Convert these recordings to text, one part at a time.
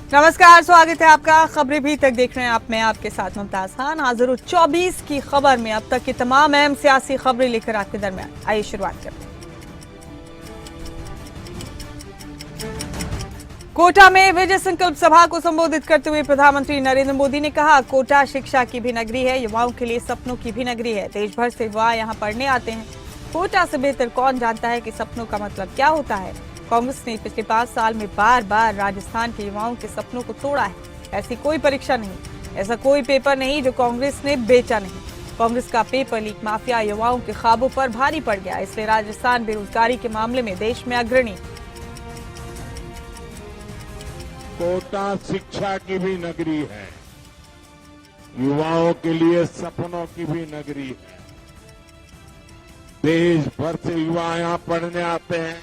नमस्कार, स्वागत है आपका। खबरें भी तक देख रहे हैं आप, मैं आपके साथ मुमताज खान हाजिर हूं 24 की खबर में। अब तक की तमाम अहम सियासी खबरें लेकर आपके दरमियान। आइए शुरुआत करते हैं। कोटा में विजय संकल्प सभा को संबोधित करते हुए प्रधानमंत्री नरेंद्र मोदी ने कहा, कोटा शिक्षा की भी नगरी है, युवाओं के लिए सपनों की भी नगरी है। देश भर से युवा यहाँ पढ़ने आते हैं। कोटा से बेहतर कौन जानता है कि सपनों का मतलब क्या होता है। कांग्रेस ने पिछले 5 साल में बार बार राजस्थान के युवाओं के सपनों को तोड़ा है। ऐसी कोई परीक्षा नहीं, ऐसा कोई पेपर नहीं जो कांग्रेस ने बेचा नहीं। कांग्रेस का पेपर लीक माफिया युवाओं के ख्वाबों पर भारी पड़ गया, इसलिए राजस्थान बेरोजगारी के मामले में देश में अग्रणी। कोटा शिक्षा की भी नगरी है, युवाओं के लिए सपनों की भी नगरी है। देश भर से युवा यहां पढ़ने आते हैं।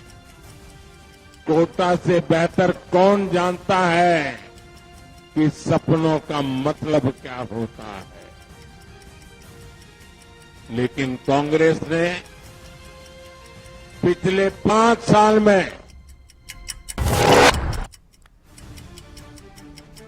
कोटा से बेहतर कौन जानता है कि सपनों का मतलब क्या होता है। लेकिन कांग्रेस ने पिछले 5 साल में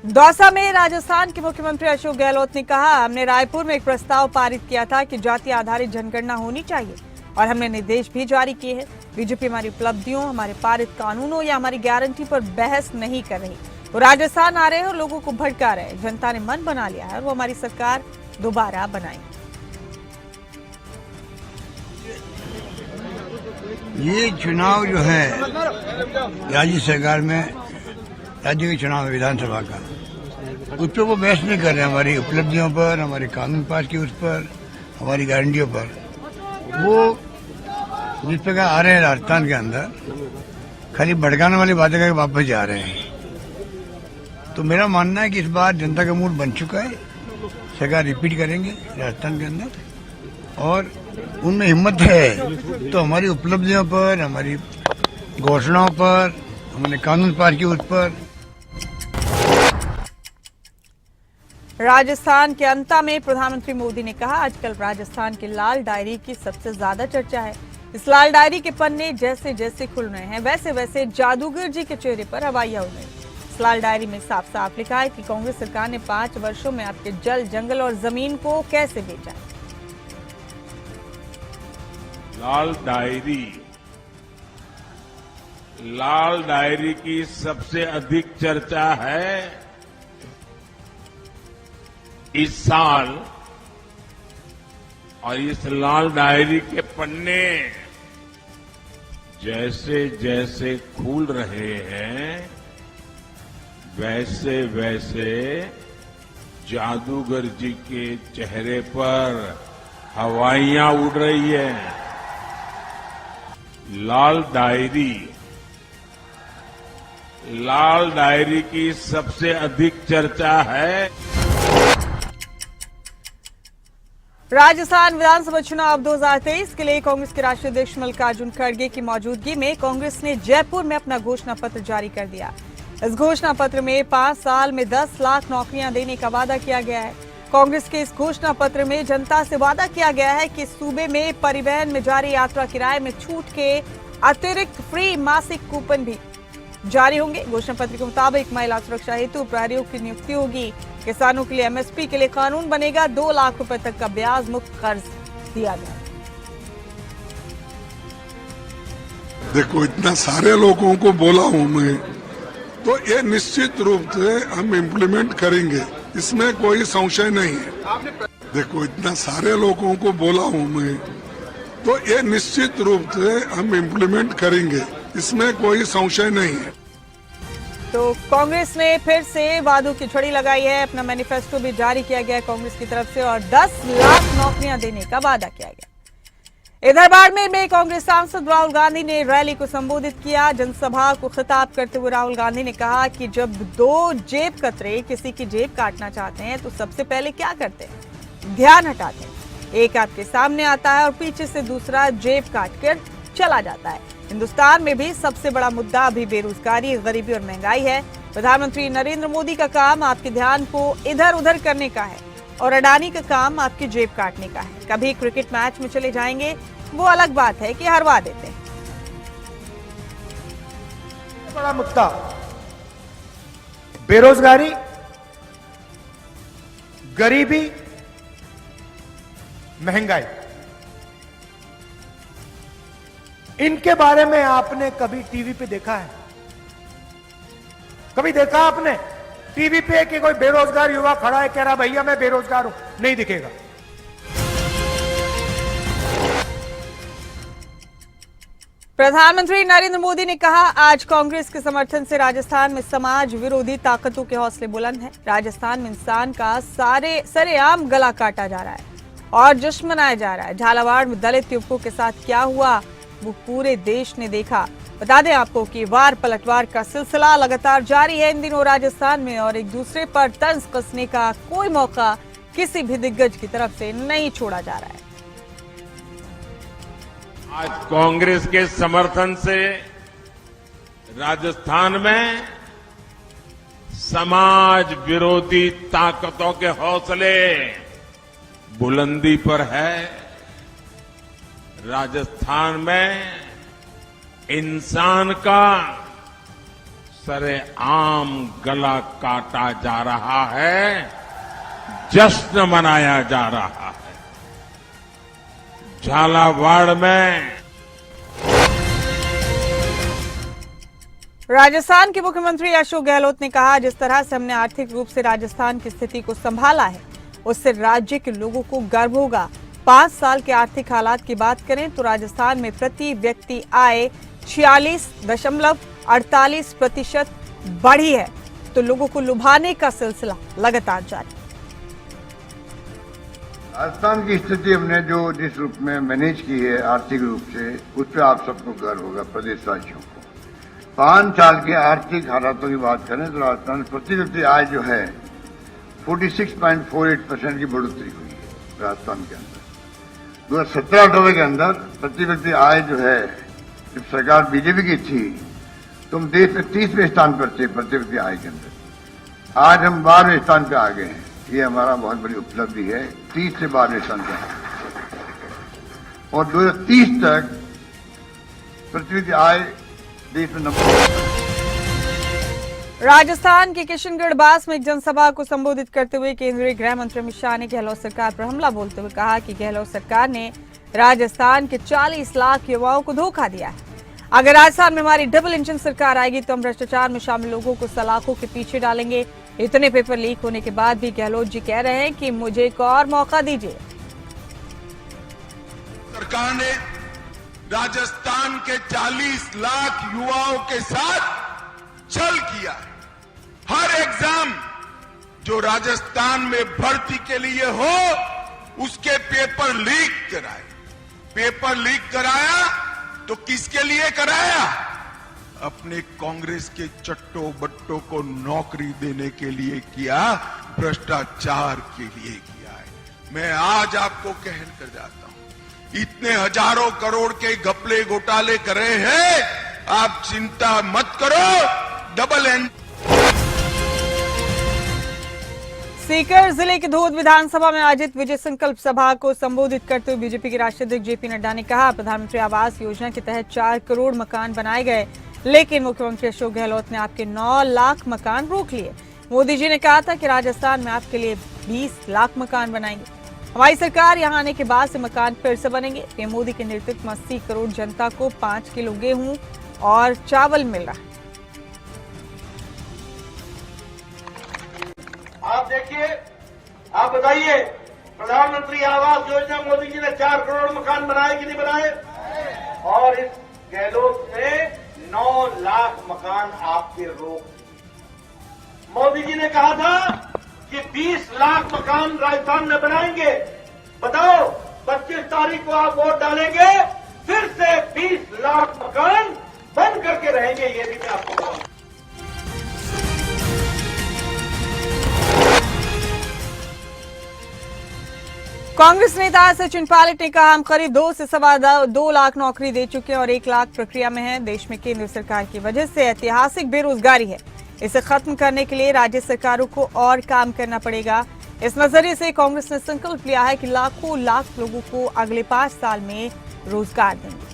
दौसा में राजस्थान के मुख्यमंत्री अशोक गहलोत ने कहा, हमने रायपुर में एक प्रस्ताव पारित किया था कि जाति आधारित जनगणना होनी चाहिए और हमने निर्देश भी जारी किए हैं। बीजेपी हमारी उपलब्धियों, हमारे पारित कानूनों या हमारी गारंटी पर बहस नहीं कर रही। वो राजस्थान आ रहे हैं और लोगों को भड़का रहे हैं। जनता ने मन बना लिया है और वो हमारी सरकार दोबारा बनाएंगे। ये चुनाव जो है राज्य सरकार में, राज्य के चुनाव विधानसभा का, उस पर वो बहस नहीं कर रहे। हमारी उपलब्धियों पर, हमारे कानून पास की उस पर, हमारी गारंटियों पर वो जिस प्रकार आ रहे हैं राजस्थान के अंदर, खाली भड़काने वाली बातें करके वापस जा रहे हैं। तो मेरा मानना है कि इस बार जनता का मूड बन चुका है। सरकार रिपीट करेंगे राजस्थान के अंदर और उनमें हिम्मत है तो हमारी उपलब्धियों पर, हमारी घोषणाओं पर, हमारे कानून पास की उस पर। राजस्थान के अंता में प्रधानमंत्री मोदी ने कहा, आजकल राजस्थान की लाल डायरी की सबसे ज्यादा चर्चा है। इस लाल डायरी के पन्ने जैसे जैसे खुल रहे हैं, वैसे वैसे जादूगर जी के चेहरे पर हवाइयां उड़ रही। इस लाल डायरी में साफ साफ लिखा है कि कांग्रेस सरकार ने 5 वर्षों में आपके जल, जंगल और जमीन को कैसे बेचा। लाल डायरी की सबसे अधिक चर्चा है इस साल, और इस लाल डायरी के पन्ने जैसे जैसे खुल रहे हैं, वैसे वैसे जादूगर जी के चेहरे पर हवाइयां उड़ रही है। लाल डायरी की सबसे अधिक चर्चा है। राजस्थान विधानसभा चुनाव 2023 के लिए कांग्रेस के राष्ट्रीय अध्यक्ष मल्लिकार्जुन खड़गे की मौजूदगी में कांग्रेस ने जयपुर में अपना घोषणा पत्र जारी कर दिया। इस घोषणा पत्र में 5 साल में 10 लाख नौकरियां देने का वादा किया गया है। कांग्रेस के इस घोषणा पत्र में जनता से वादा किया गया है कि सूबे में परिवहन में जारी यात्रा किराए में छूट के अतिरिक्त फ्री मासिक कूपन भी जारी होंगे। घोषणा पत्र के मुताबिक महिला सुरक्षा हेतु प्रहरियों की नियुक्ति होगी। किसानों के लिए एमएसपी के लिए कानून बनेगा। 2 लाख रुपए तक का ब्याज मुक्त कर्ज दिया गया। देखो, इतना सारे लोगों को बोला हूं मैं, तो ये निश्चित रूप से हम इम्प्लीमेंट करेंगे, इसमें कोई संशय नहीं है। देखो, इतना सारे लोगों को बोला हूं मैं, तो ये निश्चित रूप से हम इम्प्लीमेंट करेंगे, इसमें कोई संशय नहीं है। तो कांग्रेस ने फिर से वादों की छड़ी लगाई है। अपना मैनिफेस्टो भी जारी किया गया है कांग्रेस की तरफ से और 10 लाख नौकरियां देने का वादा किया गया। इधर बाड़मेर में कांग्रेस सांसद राहुल गांधी ने रैली को संबोधित किया। जनसभा को खिताब करते हुए राहुल गांधी ने कहा कि जब 2 जेब कतरे किसी की जेब काटना चाहते हैं तो सबसे पहले क्या करते हैं? ध्यान हटाते हैं। एक आपके सामने आता है और पीछे से दूसरा जेब काटकर चला जाता है। हिंदुस्तान में भी सबसे बड़ा मुद्दा अभी बेरोजगारी, गरीबी और महंगाई है। प्रधानमंत्री नरेंद्र मोदी का काम आपके ध्यान को इधर उधर करने का है और अडानी का काम आपकी जेब काटने का है। कभी क्रिकेट मैच में चले जाएंगे, वो अलग बात है कि हरवा देते हैं। बड़ा मुद्दा बेरोजगारी, गरीबी, महंगाई, इनके बारे में आपने कभी टीवी पे देखा है? कभी देखा आपने टीवी पे कि कोई बेरोजगार युवा खड़ा है कह रहा भैया मैं बेरोजगार हूं? नहीं दिखेगा। प्रधानमंत्री नरेंद्र मोदी ने कहा, आज कांग्रेस के समर्थन से राजस्थान में समाज विरोधी ताकतों के हौसले बुलंद हैं। राजस्थान में इंसान का सरेआम गला काटा जा रहा है और जश्न मनाया जा रहा है। झालावाड़ में दलित युवकों के साथ क्या हुआ वो पूरे देश ने देखा। बता दें आपको कि वार पलटवार का सिलसिला लगातार जारी है इन दिनों राजस्थान में, और एक दूसरे पर तंज कसने का कोई मौका किसी भी दिग्गज की तरफ से नहीं छोड़ा जा रहा है। आज कांग्रेस के समर्थन से राजस्थान में समाज विरोधी ताकतों के हौसले बुलंदी पर है। राजस्थान में इंसान का सरेआम गला काटा जा रहा है, जश्न मनाया जा रहा है। झालावाड़ में राजस्थान के मुख्यमंत्री अशोक गहलोत ने कहा, जिस तरह से हमने आर्थिक रूप से राजस्थान की स्थिति को संभाला है उससे राज्य के लोगों को गर्व होगा। 5 साल के आर्थिक हालात की बात करें तो राजस्थान में प्रति व्यक्ति आय 46.48% बढ़ी है, तो लोगों को लुभाने का सिलसिला लगातार जारी। राजस्थान की स्थिति हमने जो जिस रूप में मैनेज की है आर्थिक रूप से, उस पर आप सबको गर्व होगा, प्रदेशवासियों को। 5 साल के आर्थिक हालातों की बात करें तो राजस्थान प्रति व्यक्ति आय जो है 46.48% की बढ़ोतरी हुई है राजस्थान के अंदर। 2017-18 के अंदर प्रति व्यक्ति आय जो है, जब सरकार बीजेपी की थी तो हम देश में 30वें स्थान पर थे प्रति व्यक्ति आय के अंदर। आज हम 12वें स्थान पे आ गए हैं। ये हमारा बहुत बड़ी उपलब्धि है, 30 से 12वें स्थान पे। और 2030 तक प्रति व्यक्ति आय देश में नंबर। राजस्थान के किशनगढ़ बास में एक जनसभा को संबोधित करते हुए केंद्रीय गृह मंत्री अमित शाह ने गहलोत सरकार पर हमला बोलते हुए कहा कि गहलोत सरकार ने राजस्थान के 40 लाख युवाओं को धोखा दिया है। अगर राजस्थान में हमारी डबल इंजन सरकार आएगी तो हम भ्रष्टाचार में शामिल लोगों को सलाखों के पीछे डालेंगे। इतने पेपर लीक होने के बाद भी गहलोत जी कह रहे हैं कि मुझे एक और मौका दीजिए। सरकार ने राजस्थान के 40 लाख युवाओं के साथ छल किया है। हर एग्जाम जो राजस्थान में भर्ती के लिए हो उसके पेपर लीक कराए। पेपर लीक कराया तो किसके लिए कराया? अपने कांग्रेस के चट्टो बट्टों को नौकरी देने के लिए किया, भ्रष्टाचार के लिए किया है। मैं आज आपको कह कर जाता हूं, इतने हजारों करोड़ के घपले घोटाले कर रहे हैं, आप चिंता मत करो, डबल एंड। सीकर जिले के धोद विधानसभा में आयोजित विजय संकल्प सभा को संबोधित करते हुए बीजेपी के राष्ट्रीय अध्यक्ष जेपी नड्डा ने कहा, प्रधानमंत्री आवास योजना के तहत 4 करोड़ मकान बनाए गए, लेकिन मुख्यमंत्री अशोक गहलोत ने आपके 9 लाख मकान रोक लिए। मोदी जी ने कहा था कि राजस्थान में आपके लिए 20 लाख मकान बनाएंगे। हमारी सरकार यहां आने के बाद से मकान फिर से बनेंगे। पीएम मोदी के नेतृत्व में 80 करोड़ जनता को 5 किलो गेहूं और चावल मिल रहा है। आप देखिए, आप बताइए, प्रधानमंत्री आवास योजना मोदी जी ने 4 करोड़ मकान बनाए कि नहीं बनाए? और इस गहलोत ने 9 लाख मकान आपके रोक दिए। मोदी जी ने कहा था कि 20 लाख मकान राजस्थान में बनाएंगे। बताओ, 25 तारीख को आप वोट डालेंगे, फिर से 20 लाख मकान बंद करके रहेंगे। ये भी मैं आपको बताऊं। कांग्रेस नेता सचिन पायलट ने कहा, हम करीब 2 से 2.25 लाख नौकरी दे चुके हैं और 1 लाख प्रक्रिया में है। देश में केंद्र सरकार की वजह से ऐतिहासिक बेरोजगारी है, इसे खत्म करने के लिए राज्य सरकारों को और काम करना पड़ेगा। इस नजरिए से कांग्रेस ने संकल्प लिया है कि लाखों लाख लोगों को अगले 5 साल में रोजगार देंगे।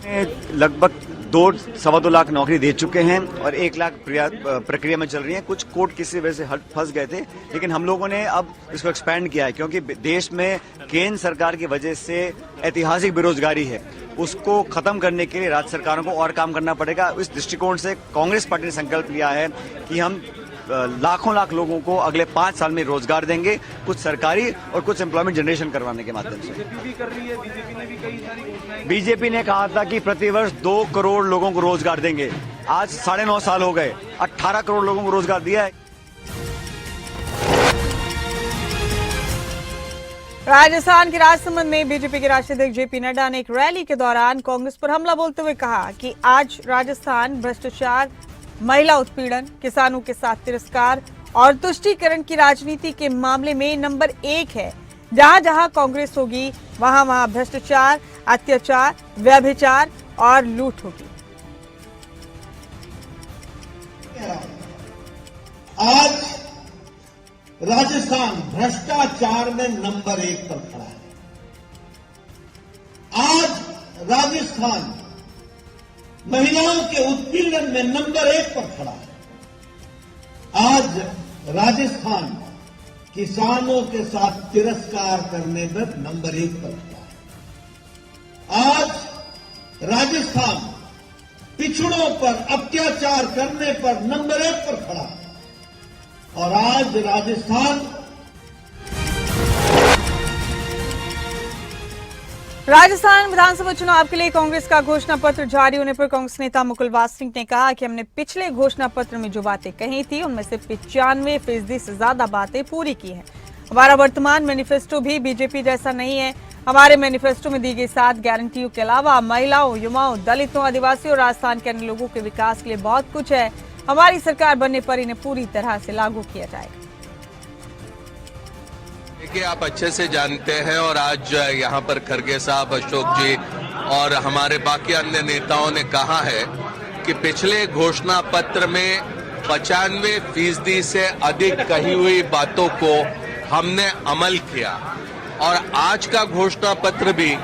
लगभग 2-2.25 लाख नौकरी दे चुके हैं और 1 लाख प्रक्रिया में चल रही है। कुछ कोर्ट किसी वजह से फंस गए थे, लेकिन हम लोगों ने अब इसको एक्सपैंड किया है क्योंकि देश में केंद्र सरकार की वजह से ऐतिहासिक बेरोजगारी है। उसको खत्म करने के लिए राज्य सरकारों को और काम करना पड़ेगा। इस दृष्टिकोण से कांग्रेस पार्टी ने संकल्प लिया है कि हम लाखों लाख लोगों को अगले 5 साल में रोजगार देंगे, कुछ सरकारी और कुछ एम्प्लॉयमेंट जनरेशन करवाने के माध्यम से। बीजेपी ने कहा था कि प्रतिवर्ष 2 करोड़ लोगों को रोजगार देंगे। आज 9.5 साल हो गए, 18 करोड़ लोगों को रोजगार दिया है। राजस्थान के राजसमंद में बीजेपी के राष्ट्रीय अध्यक्ष जेपी नड्डा ने एक रैली के दौरान कांग्रेस पर हमला बोलते हुए कहा कि आज राजस्थान भ्रष्टाचार, महिला उत्पीड़न, किसानों के साथ तिरस्कार और तुष्टीकरण की राजनीति के मामले में नंबर 1 है। जहां जहां कांग्रेस होगी वहां वहां भ्रष्टाचार, अत्याचार, व्यभिचार और लूट होगी। आज राजस्थान भ्रष्टाचार में नंबर 1 पर खड़ा है। आज राजस्थान महिलाओं के उत्पीड़न में नंबर 1 पर खड़ा है। आज राजस्थान किसानों के साथ तिरस्कार करने में नंबर 1 पर खड़ा है। आज राजस्थान पिछड़ों पर अत्याचार करने पर नंबर 1 पर खड़ा है। और आज राजस्थान विधानसभा चुनाव के लिए कांग्रेस का घोषणा पत्र जारी होने पर कांग्रेस नेता मुकुल वासनिक ने कहा कि हमने पिछले घोषणा पत्र में जो बातें कही थी उनमें से 95% से ज्यादा बातें पूरी की हैं। हमारा वर्तमान मैनिफेस्टो भी बीजेपी जैसा नहीं है। हमारे मैनिफेस्टो में दी गई 7 गारंटियों के अलावा महिलाओं, युवाओं, दलितों, आदिवासियों और राजस्थान के अन्य लोगों के विकास के लिए बहुत कुछ है। हमारी सरकार बनने पर इन्हें पूरी तरह से लागू किया जाएगा। देखिए, आप अच्छे से जानते हैं और आज यहाँ पर खरगे साहब, अशोक जी और हमारे बाकी अन्य नेताओं ने कहा है कि पिछले घोषणा पत्र में 95% से अधिक कही हुई बातों को हमने अमल किया और आज का घोषणा पत्र भी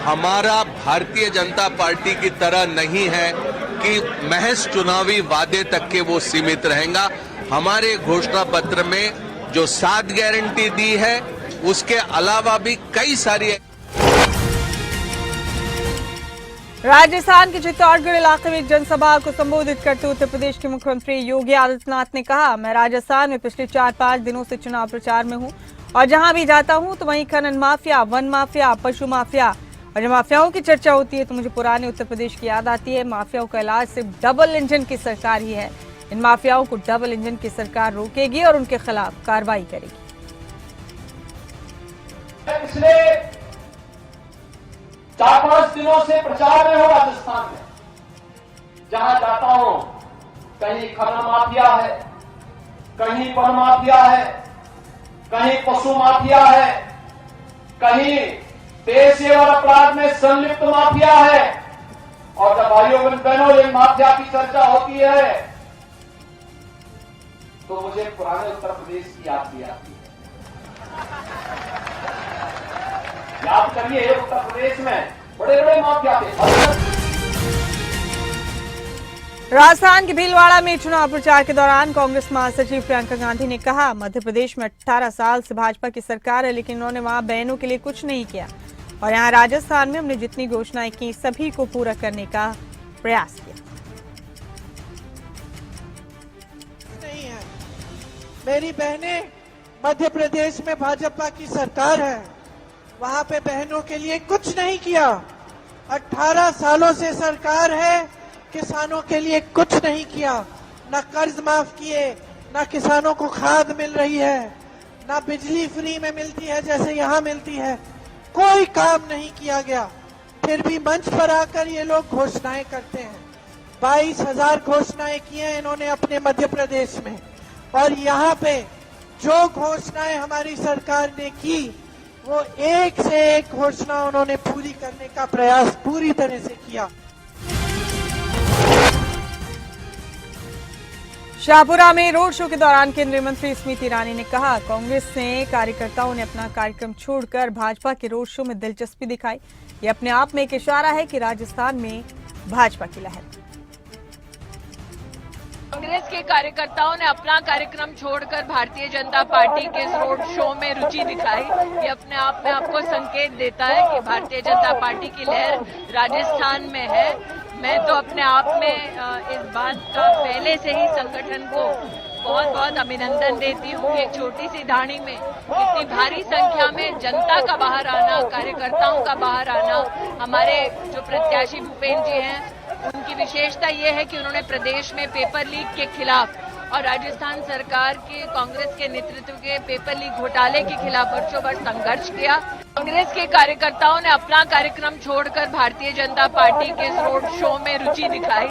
हमारा भारतीय जनता पार्टी की तरह नहीं है कि महज चुनावी वादे तक के वो सीमित रहेगा। हमारे घोषणा पत्र में जो 7 गारंटी दी है उसके अलावा भी कई सारी। राजस्थान के चित्तौड़गढ़ इलाके में एक जनसभा को संबोधित करते हुए उत्तर प्रदेश के मुख्यमंत्री योगी आदित्यनाथ ने कहा, मैं राजस्थान में पिछले 4-5 दिनों से चुनाव प्रचार में हूं और जहां भी जाता हूं तो वहीं खनन माफिया, वन माफिया, पशु माफिया और जब माफियाओं की चर्चा होती है तो मुझे पुराने उत्तर प्रदेश की याद आती है। माफियाओं का इलाज सिर्फ डबल इंजन की सरकार ही है। इन माफियाओं को डबल इंजन की सरकार रोकेगी और उनके खिलाफ कार्रवाई करेगी। पिछले 4-5 दिनों से प्रचार में हो राजस्थान में, जहां जाता हूं कहीं खनन माफिया है, कहीं वन माफिया है, कहीं पशु माफिया है, कहीं देश एवं अपराध में संलिप्त माफिया है। और जब भाइयों बहनों ये माफिया की चर्चा होती है तो मुझे पुराने उत्तर प्रदेश की याद भी आती है। याद करिए, उत्तर प्रदेश में बड़े बड़े माफिया थे। राजस्थान के भीलवाड़ा में चुनाव प्रचार के दौरान कांग्रेस महासचिव प्रियंका गांधी ने कहा, मध्य प्रदेश में 18 साल से भाजपा की सरकार है लेकिन उन्होंने वहां बहनों के लिए कुछ नहीं किया और यहाँ राजस्थान में हमने जितनी घोषणाएं की सभी को पूरा करने का प्रयास किया। नहीं है, मेरी बहनें मध्य प्रदेश में भाजपा की सरकार है, वहां पे बहनों के लिए कुछ नहीं किया। 18 सालों से सरकार है, किसानों के लिए कुछ नहीं किया। न कर्ज माफ किए, न किसानों को खाद मिल रही है, न बिजली फ्री में मिलती है जैसे यहाँ मिलती है। कोई काम नहीं किया गया। फिर भी मंच पर आकर ये लोग घोषणाएं करते हैं। 22,000 घोषणाएं की हैं इन्होंने अपने मध्य प्रदेश में और यहाँ पे जो घोषणाएं हमारी सरकार ने की वो एक से एक घोषणा उन्होंने पूरी करने का प्रयास पूरी तरह से किया। शाहपुरा में रोड शो के दौरान केंद्रीय मंत्री स्मृति ईरानी ने कहा, कांग्रेस ने कार्यकर्ताओं ने अपना कार्यक्रम छोड़कर भाजपा के रोड शो में दिलचस्पी दिखाई। ये अपने आप में एक इशारा है कि राजस्थान में भाजपा की लहर। कांग्रेस के कार्यकर्ताओं ने अपना कार्यक्रम छोड़कर भारतीय जनता पार्टी के इस रोड शो में रुचि दिखाई। ये अपने आप में आपको संकेत देता है कि भारतीय जनता पार्टी की लहर राजस्थान में है। मैं तो अपने आप में इस बात का पहले से ही संगठन को बहुत बहुत अभिनंदन देती हूँ कि एक छोटी सी धाड़ी में इतनी भारी संख्या में जनता का बाहर आना, कार्यकर्ताओं का बाहर आना। हमारे जो प्रत्याशी भूपेंद्र जी हैं, उनकी विशेषता ये है कि उन्होंने प्रदेश में पेपर लीक के खिलाफ और राजस्थान सरकार के कांग्रेस के नेतृत्व के पेपर लीक घोटाले के खिलाफ वर्षों भर संघर्ष किया। कांग्रेस के कार्यकर्ताओं ने अपना कार्यक्रम छोड़कर भारतीय जनता पार्टी के इस रोड शो में रुचि दिखाई।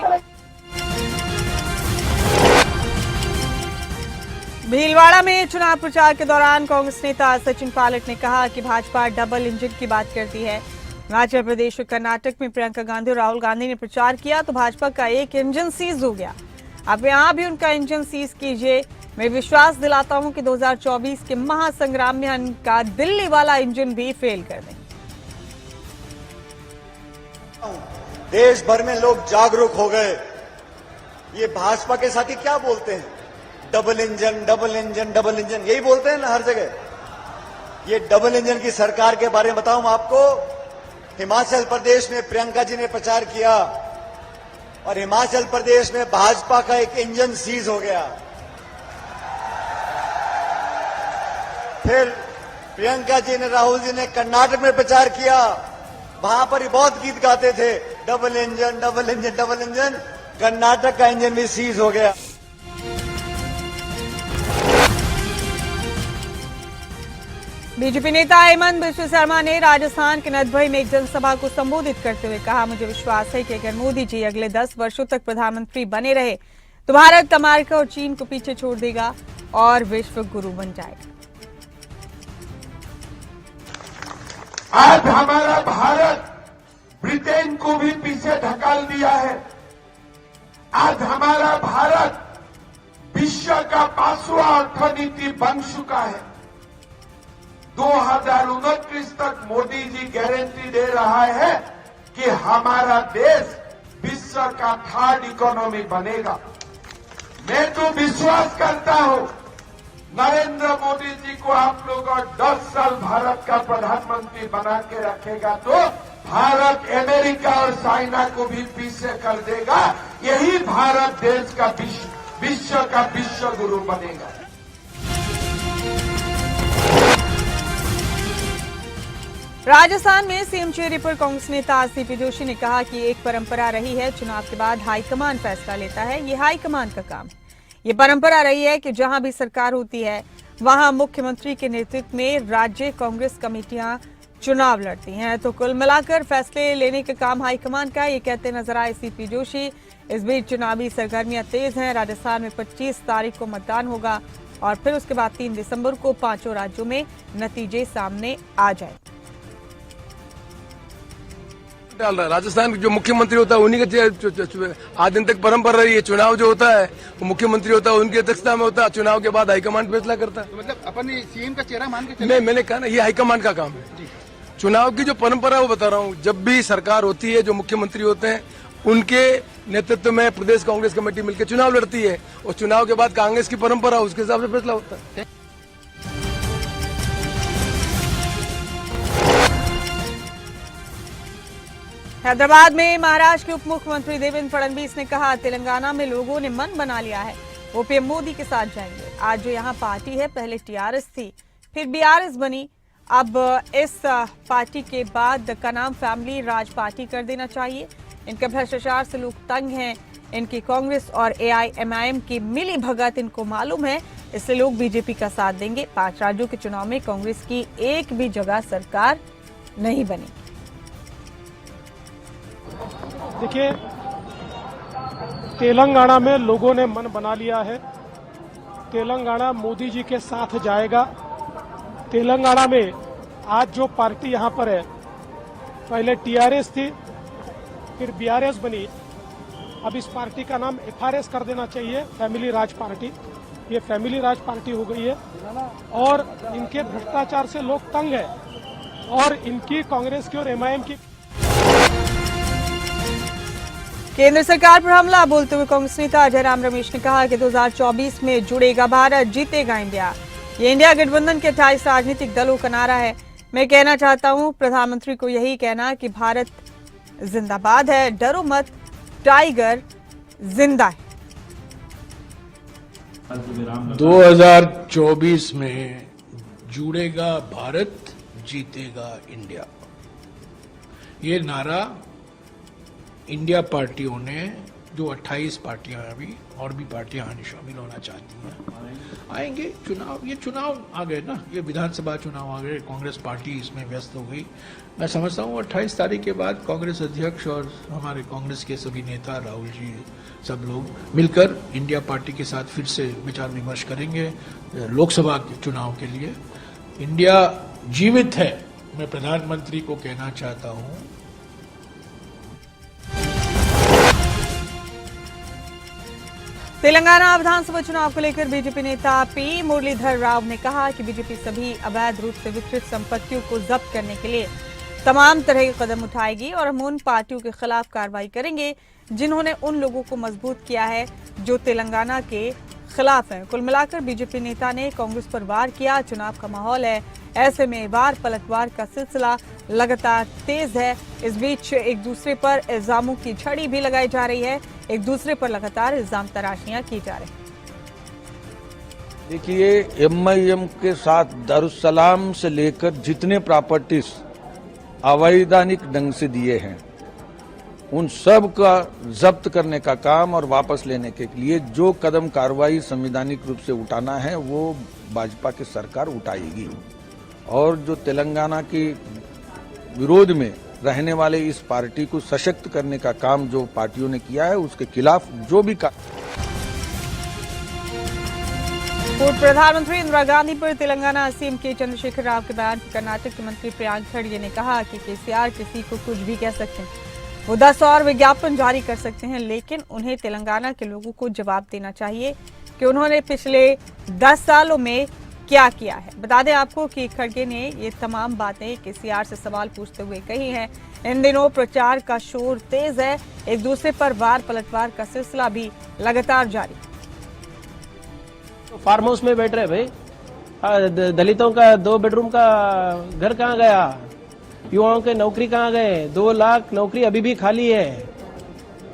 भीलवाड़ा में चुनाव प्रचार के दौरान कांग्रेस नेता सचिन पायलट ने कहा कि भाजपा डबल इंजन की बात करती है। हिमाचल प्रदेश और कर्नाटक में प्रियंका गांधी और राहुल गांधी ने प्रचार किया तो भाजपा का एक इंजन सीज हो गया। अब यहां भी उनका इंजन सीज कीजिए। मैं विश्वास दिलाता हूं कि 2024 के महासंग्राम में उनका दिल्ली वाला इंजन भी फेल कर देंगे। देश भर में लोग जागरूक हो गए। ये भाजपा के साथी क्या बोलते हैं? Double engine, double engine, double engine, यही बोलते हैं ना हर जगह। ये डबल इंजन की सरकार के बारे में बताऊं आपको। हिमाचल प्रदेश में प्रियंका जी ने प्रचार किया और हिमाचल प्रदेश में भाजपा का एक इंजन सीज हो गया। फिर प्रियंका जी ने, राहुल जी ने कर्नाटक में प्रचार किया। वहां पर ही बहुत गीत गाते थे, double engine, double engine, double engine. Karnataka का इंजन भी सीज हो गया। बीजेपी नेता हेमंत बिश्व शर्मा ने राजस्थान के नदभई में एक जनसभा को संबोधित करते हुए कहा, मुझे विश्वास है कि अगर मोदी जी अगले 10 वर्षों तक प्रधानमंत्री बने रहे तो भारत अमेरिका और चीन को पीछे छोड़ देगा और विश्व गुरु बन जाएगा। आज हमारा भारत ब्रिटेन को भी पीछे ढकेल दिया है। आज हमारा भारत विश्व का 5वां अर्थनीति बन चुका है। 2029 तक मोदी जी गारंटी दे रहा है कि हमारा देश विश्व का 3rd इकोनॉमी बनेगा। मैं तो विश्वास करता हूं नरेंद्र मोदी जी को आप लोग 10 साल भारत का प्रधानमंत्री बना के रखेगा तो भारत अमेरिका और चाइना को भी पीछे कर देगा। यही भारत देश का विश्व का विश्व गुरु बनेगा। राजस्थान में सीएम चेहरे पर कांग्रेस नेता सीपी जोशी ने कहा कि एक परंपरा रही है, चुनाव के बाद हाईकमान फैसला लेता है। ये हाईकमान का काम है। ये परंपरा रही है कि जहां भी सरकार होती है वहां मुख्यमंत्री के नेतृत्व में राज्य कांग्रेस कमेटियां चुनाव लड़ती हैं। तो कुल मिलाकर फैसले लेने का काम हाईकमान का है, ये कहते नजर आए सीपी जोशी। इस बीच चुनावी सरगर्मियां तेज हैं। राजस्थान में 25 तारीख को मतदान होगा और फिर उसके बाद 3 दिसंबर को 5 राज्यों में नतीजे सामने आ जाए। राजस्थान जो मुख्यमंत्री होता है उन्हीं का आज दिन तक परंपरा रही है। चुनाव जो होता है वो मुख्यमंत्री होता है, उनकी अध्यक्षता में होता है। चुनाव के बाद हाईकमान फैसला करता है। तो मतलब अपन सीएम का चेहरा मान के नहीं, मैंने कहा ना ये हाईकमान का काम है। चुनाव की जो परंपरा है वो बता रहा हूँ। जब भी सरकार होती है, जो मुख्यमंत्री होते हैं उनके नेतृत्व में प्रदेश कांग्रेस कमेटी मिलकर चुनाव लड़ती है और चुनाव के बाद कांग्रेस की परंपरा उसके हिसाब से फैसला होता है। हैदराबाद में महाराष्ट्र के उप मुख्यमंत्री देवेंद्र फडणवीस ने कहा, तेलंगाना में लोगों ने मन बना लिया है, वो पीएम मोदी के साथ जाएंगे। आज जो यहाँ पार्टी है, पहले टीआरएस थी, फिर बीआरएस बनी। अब इस पार्टी के बाद का नाम फैमिली राज पार्टी कर देना चाहिए। इनके भ्रष्टाचार से लोग तंग हैं। इनकी कांग्रेस और एआईएमआईएम की मिली भगत इनको मालूम है, इसलिए लोग बीजेपी का साथ देंगे। 5 राज्यों के चुनाव में कांग्रेस की एक भी जगह सरकार नहीं बनी। देखिए, तेलंगाना में लोगों ने मन बना लिया है। तेलंगाना मोदी जी के साथ जाएगा। तेलंगाना में आज जो पार्टी यहां पर है, पहले टीआरएस थी, फिर बीआरएस बनी। अब इस पार्टी का नाम एफआरएस कर देना चाहिए, फैमिली राज पार्टी। ये फैमिली राज पार्टी हो गई है और इनके भ्रष्टाचार से लोग तंग है और इनकी कांग्रेस की और एमआईएम की केंद्र सरकार पर हमला बोलते हुए कांग्रेस नेता जयराम रमेश ने कहा कि 2024 में जुड़ेगा भारत, जीतेगा इंडिया। ये इंडिया गठबंधन के 28 राजनीतिक दलों का नारा है। मैं कहना चाहता हूं प्रधानमंत्री को यही कहना कि भारत जिंदाबाद है, डरो मत, टाइगर जिंदा है। 2024 में जुड़ेगा भारत, जीतेगा इंडिया, ये नारा इंडिया पार्टियों ने, जो 28 पार्टियां अभी और भी पार्टियां आने शामिल होना चाहती हैं, आएंगे। चुनाव, ये चुनाव आ गए ना, ये विधानसभा चुनाव आ गए, कांग्रेस पार्टी इसमें व्यस्त हो गई। मैं समझता हूँ 28 तारीख के बाद कांग्रेस अध्यक्ष और हमारे कांग्रेस के सभी नेता, राहुल जी, सब लोग मिलकर इंडिया पार्टी के साथ फिर से विचार विमर्श करेंगे लोकसभा के चुनाव के लिए। इंडिया जीवित है, मैं प्रधानमंत्री को कहना चाहता हूँ। तेलंगाना विधानसभा चुनाव को लेकर बीजेपी नेता पी मुरलीधर राव ने कहा कि बीजेपी सभी अवैध रूप से वितरित संपत्तियों को जब्त करने के लिए तमाम तरह के कदम उठाएगी और हम उन पार्टियों के खिलाफ कार्रवाई करेंगे जिन्होंने उन लोगों को मजबूत किया है जो तेलंगाना के खिलाफ हैं। कुल मिलाकर बीजेपी नेता ने कांग्रेस पर वार किया। चुनाव का माहौल है, ऐसे में वार पलटवार का सिलसिला लगातार तेज है। इस बीच एक दूसरे पर इल्जामों की झड़ी भी लगाई जा रही है, एक दूसरे पर लगातार इल्जाम तराशियां की जा रही है। देखिए, एमआईएम के साथ दारुसलाम से लेकर जितने प्रॉपर्टीज अवैधानिक ढंग से दिए हैं, उन सब का जब्त करने का काम और वापस लेने के लिए जो कदम कार्रवाई संवैधानिक रूप से उठाना है वो भाजपा की सरकार उठाएगी। और जो तेलंगाना के विरोध में रहने वाले इस पार्टी को सशक्त करने का काम जो पार्टियों ने किया है, उसके खिलाफ जो भी पूर्व प्रधानमंत्री इंदिरा गांधी पर तेलंगाना सीएम के चंद्रशेखर राव के बयान पर कर्नाटक के मंत्री प्रियांक खड़गे ने कहा कि केसीआर किसी को कुछ भी कह सकते हैं, वो 10 और विज्ञापन जारी कर सकते हैं, लेकिन उन्हें तेलंगाना के लोगों को जवाब देना चाहिए कि उन्होंने पिछले 10 सालों में क्या किया है। बता दें आपको कि खड़गे ने ये तमाम बातें केसीआर से सवाल पूछते हुए कही हैं। इन दिनों प्रचार का शोर तेज है, एक दूसरे पर वार पलटवार का सिलसिला भी लगातार जारी। फार्म हाउस में बैठ रहे भाई, दलितों का 2 बेडरूम का घर कहाँ गया, युवाओं के नौकरी कहाँ गए, 2 लाख नौकरी अभी भी खाली है।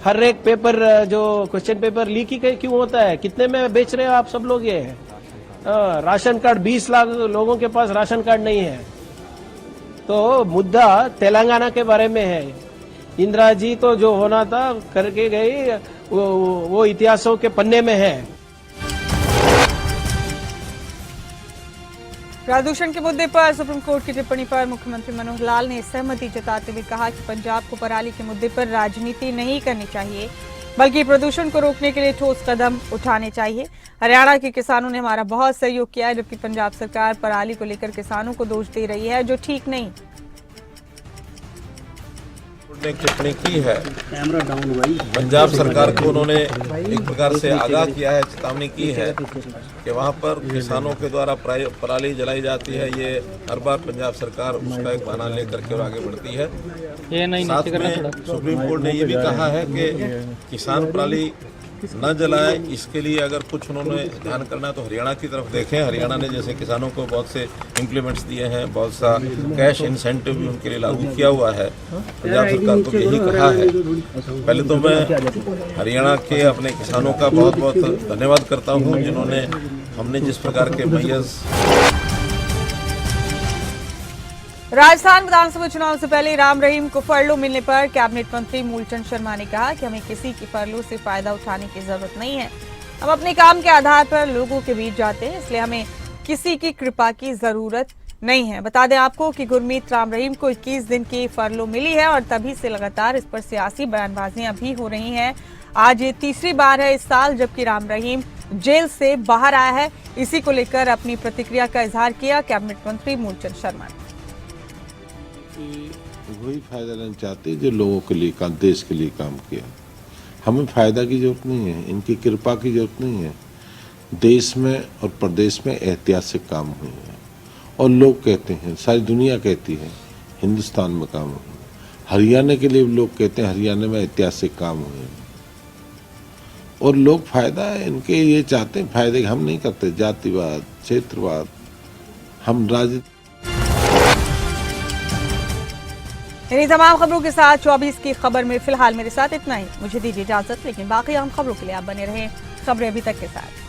हर एक पेपर जो क्वेश्चन पेपर लीक ही क्यों होता है, कितने में बेच रहे हो आप सब लोग ये? राशन कार्ड 20 लाख लोगों के पास राशन कार्ड नहीं है। तो मुद्दा तेलंगाना के बारे में है। इंदिरा जी तो जो होना था करके गई, वो इतिहासों के पन्ने में है। प्रदूषण के मुद्दे पर सुप्रीम कोर्ट की टिप्पणी पर मुख्यमंत्री मनोहर लाल ने सहमति जताते हुए कहा कि पंजाब को पराली के मुद्दे पर राजनीति नहीं करनी चाहिए, बल्कि प्रदूषण को रोकने के लिए ठोस कदम उठाने चाहिए। हरियाणा के किसानों ने हमारा बहुत सहयोग किया है, जबकि पंजाब सरकार पराली को लेकर किसानों को दोष दे रही है, जो ठीक नहीं। ने टिप्पणी की है, पंजाब सरकार को उन्होंने एक प्रकार से आगाह किया है, चेतावनी की है कि वहां पर किसानों के द्वारा पराली जलाई जाती है। ये हर बार पंजाब सरकार उसका एक बहाना लेकर के आगे बढ़ती है। साथ में सुप्रीम कोर्ट ने ये भी कहा है कि किसान पराली न जलाए, इसके लिए अगर कुछ उन्होंने ध्यान करना है तो हरियाणा की तरफ देखें। हरियाणा ने जैसे किसानों को बहुत से इम्प्लीमेंट्स दिए हैं, बहुत सा कैश इंसेंटिव भी उनके लिए लागू किया हुआ है। पंजाब सरकार को यही कहा है। पहले तो मैं हरियाणा के अपने किसानों का बहुत बहुत धन्यवाद करता हूँ, जिन्होंने हमने जिस प्रकार के मैयर्स। राजस्थान विधानसभा चुनाव से पहले राम रहीम को फरलो मिलने पर कैबिनेट मंत्री मूलचंद शर्मा ने कहा कि हमें किसी की फरलो से फायदा उठाने की जरूरत नहीं है। हम अपने काम के आधार पर लोगों के बीच जाते हैं, इसलिए हमें किसी की कृपा की जरूरत नहीं है। बता दें आपको कि गुरमीत राम रहीम को 21 दिन की फरलो मिली है और तभी से लगातार इस पर सियासी बयानबाजियां भी हो रही हैं। आज ये तीसरी बार है इस साल जबकि राम रहीम जेल से बाहर आया है। इसी को लेकर अपनी प्रतिक्रिया का इजहार किया कैबिनेट मंत्री मूलचंद शर्मा ने। वही फायदा लेना चाहते जो लोगों के लिए काम, देश के लिए काम किया। हमें फायदा की जरूरत नहीं है, इनकी कृपा की जरूरत नहीं है। देश में और प्रदेश में ऐतिहासिक काम हुए हैं और लोग कहते हैं, सारी दुनिया कहती है हिंदुस्तान में काम हुआ। हरियाणा के लिए लोग कहते हैं हरियाणा में ऐतिहासिक काम हुए और लोग फायदा है इनके, ये चाहते हैं फायदे। हम नहीं करते जातिवाद क्षेत्रवाद, हम राजनीति। इन्हीं तमाम खबरों के साथ 24 की खबर में फिलहाल मेरे साथ इतना ही। मुझे दीजिए इजाजत, लेकिन बाकी अहम खबरों के लिए आप बने रहें खबरें अभी तक के साथ।